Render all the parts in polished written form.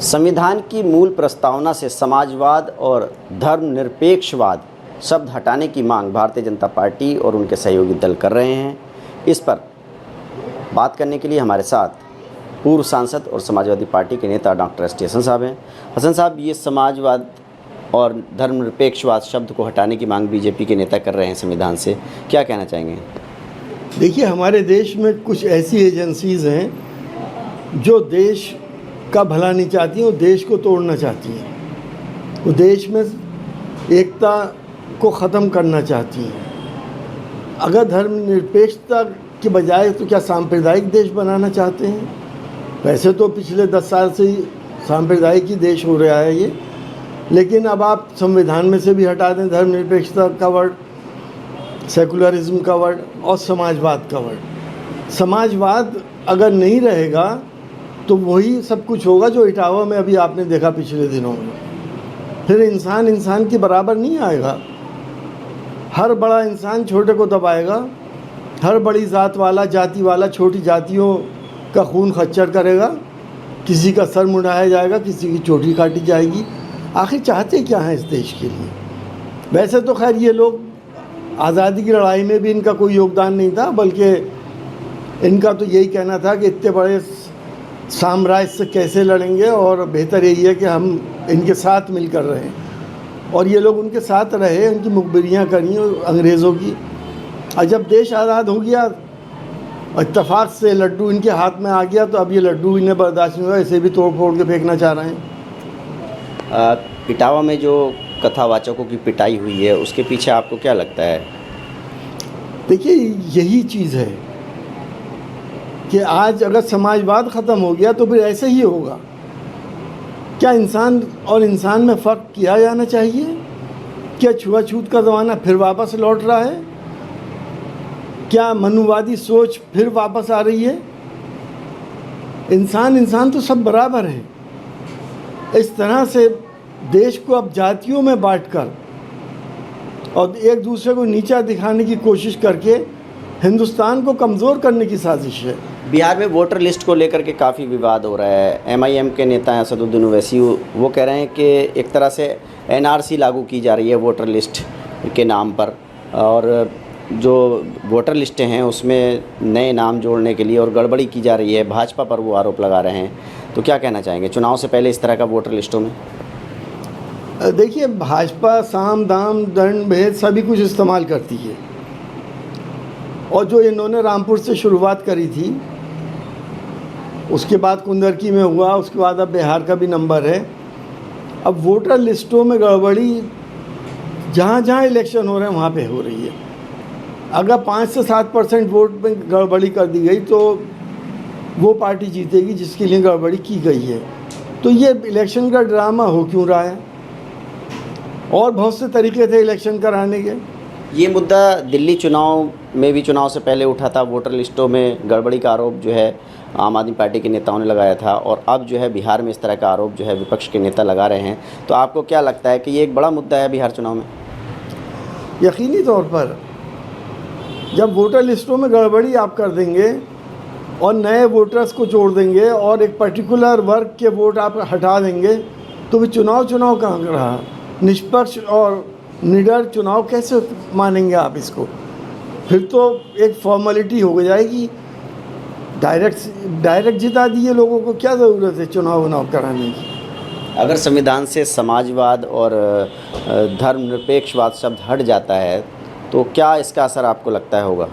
संविधान की मूल प्रस्तावना से समाजवाद और धर्मनिरपेक्षवाद शब्द हटाने की मांग भारतीय जनता पार्टी और उनके सहयोगी दल कर रहे हैं। इस पर बात करने के लिए हमारे साथ पूर्व सांसद और समाजवादी पार्टी के नेता डॉक्टर एस टी हसन साहब हैं। हसन साहब, ये समाजवाद और धर्मनिरपेक्षवाद शब्द को हटाने की मांग बीजेपी के नेता कर रहे हैं संविधान से, क्या कहना चाहेंगे? देखिए, हमारे देश में कुछ ऐसी एजेंसीज़ हैं जो देश का भला नहीं चाहती हैं, वो देश को तोड़ना चाहती हैं, वो देश में एकता को ख़त्म करना चाहती हैं। अगर धर्मनिरपेक्षता के बजाय तो क्या सांप्रदायिक देश बनाना चाहते हैं? वैसे तो पिछले 10 साल से ही सांप्रदायिक ही देश हो रहा है ये, लेकिन अब आप संविधान में से भी हटा दें धर्मनिरपेक्षता का वर्ड, सेकुलरिज्म का वर्ड और समाजवाद का वर्ड। समाजवाद अगर नहीं रहेगा तो वही सब कुछ होगा जो इटावा में अभी आपने देखा पिछले दिनों में। फिर इंसान इंसान के बराबर नहीं आएगा। हर बड़ा इंसान छोटे को दबाएगा, हर बड़ी जात वाला, जाति वाला छोटी जातियों का खून खच्चर करेगा, किसी का सर मुंडाया जाएगा, किसी की चोटी काटी जाएगी। आखिर चाहते क्या हैं इस देश के लिए? वैसे तो खैर ये लोग आज़ादी की लड़ाई में भी इनका कोई योगदान नहीं था, बल्कि इनका तो यही कहना था कि इतने बड़े साम्राज्य से कैसे लड़ेंगे और बेहतर यही है कि हम इनके साथ मिलकर रहें। और ये लोग उनके साथ रहे, उनकी मुखबिरियाँ करी अंग्रेज़ों की। और जब देश आज़ाद हो गया, इत्तेफाक से लड्डू इनके हाथ में आ गया, तो अब ये लड्डू इन्हें बर्दाश्त नहीं हुआ, इसे भी तोड़ फोड़ के फेंकना चाह रहे हैं। इटावा में जो कथावाचकों की पिटाई हुई है, उसके पीछे आपको क्या लगता है? देखिए, यही चीज़ है कि आज अगर समाजवाद ख़त्म हो गया तो फिर ऐसे ही होगा। क्या इंसान और इंसान में फ़र्क किया जाना चाहिए? क्या छुआछूत का ज़माना फिर वापस लौट रहा है? क्या मनुवादी सोच फिर वापस आ रही है? इंसान इंसान तो सब बराबर है। इस तरह से देश को अब जातियों में बांटकर और एक दूसरे को नीचा दिखाने की कोशिश करके हिंदुस्तान को कमज़ोर करने की साजिश है। बिहार में वोटर लिस्ट को लेकर के काफ़ी विवाद हो रहा है। MIM के नेता असदुद्दीन ओवैसी वो कह रहे हैं कि एक तरह से NRC लागू की जा रही है वोटर लिस्ट के नाम पर, और जो वोटर लिस्टें हैं उसमें नए नाम जोड़ने के लिए और गड़बड़ी की जा रही है। भाजपा पर वो आरोप लगा रहे हैं, तो क्या कहना चाहेंगे चुनाव से पहले इस तरह का वोटर लिस्टों में? देखिए, भाजपा साम दाम दंड भेद सभी कुछ इस्तेमाल करती है, और जो इन्होंने रामपुर से शुरुआत करी थी, उसके बाद कुंदरकी में हुआ, उसके बाद अब बिहार का भी नंबर है। अब वोटर लिस्टों में गड़बड़ी जहाँ जहाँ इलेक्शन हो रहे हैं वहाँ पे हो रही है। अगर 5 से 7% वोट में गड़बड़ी कर दी गई तो वो पार्टी जीतेगी जिसके लिए गड़बड़ी की गई है। तो ये इलेक्शन का ड्रामा हो क्यों रहा है? और बहुत से तरीके थे इलेक्शन कराने के। ये मुद्दा दिल्ली चुनाव में भी चुनाव से पहले उठा था। वोटर लिस्टों में गड़बड़ी का आरोप जो है आम आदमी पार्टी के नेताओं ने लगाया था, और अब जो है बिहार में इस तरह का आरोप जो है विपक्ष के नेता लगा रहे हैं। तो आपको क्या लगता है कि ये एक बड़ा मुद्दा है बिहार चुनाव में? यकीनी तौर पर जब वोटर लिस्टों में गड़बड़ी आप कर देंगे और नए वोटर्स को जोड़ देंगे और एक पर्टिकुलर वर्ग के वोट आप हटा देंगे, तो भी चुनाव कहाँ रहा? निष्पक्ष और निडर चुनाव कैसे मानेंगे आप इसको? फिर तो एक फॉर्मेलिटी हो जाएगी। डायरेक्ट जिता दिए लोगों को, क्या ज़रूरत है चुनाव कराने की? अगर संविधान से समाजवाद और धर्मनिरपेक्षवाद शब्द हट जाता है तो क्या इसका असर आपको लगता है होगा?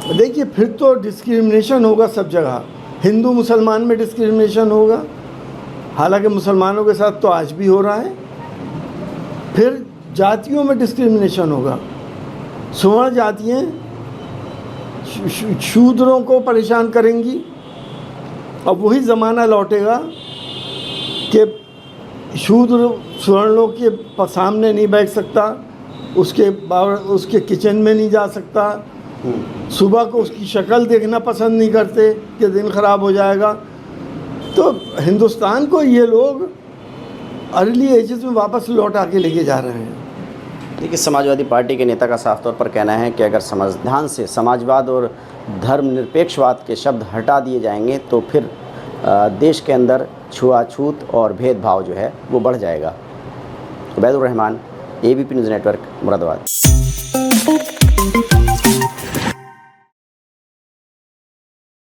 देखिए, फिर तो डिस्क्रिमिनेशन होगा सब जगह। हिंदू मुसलमान में डिस्क्रिमिनेशन होगा, हालांकि मुसलमानों के साथ तो आज भी हो रहा है। फिर जातियों में डिस्क्रिमिनेशन होगा। स्वर्ण जातियाँ शूद्रों को परेशान करेंगी। अब वही ज़माना लौटेगा कि शूद्र स्वर्णों के सामने नहीं बैठ सकता, उसके किचन में नहीं जा सकता, सुबह को उसकी शक्ल देखना पसंद नहीं करते कि दिन ख़राब हो जाएगा। तो हिंदुस्तान को ये लोग अर्ली एजेस में वापस लौटा के लेके जा रहे हैं। देखिए, समाजवादी पार्टी के नेता का साफ तौर पर कहना है कि अगर संविधान से समाजवाद और धर्मनिरपेक्षवाद के शब्द हटा दिए जाएंगे तो फिर देश के अंदर छुआछूत और भेदभाव जो है वो बढ़ जाएगा। Ubaidur Rahman, ABP news network, Moradabad.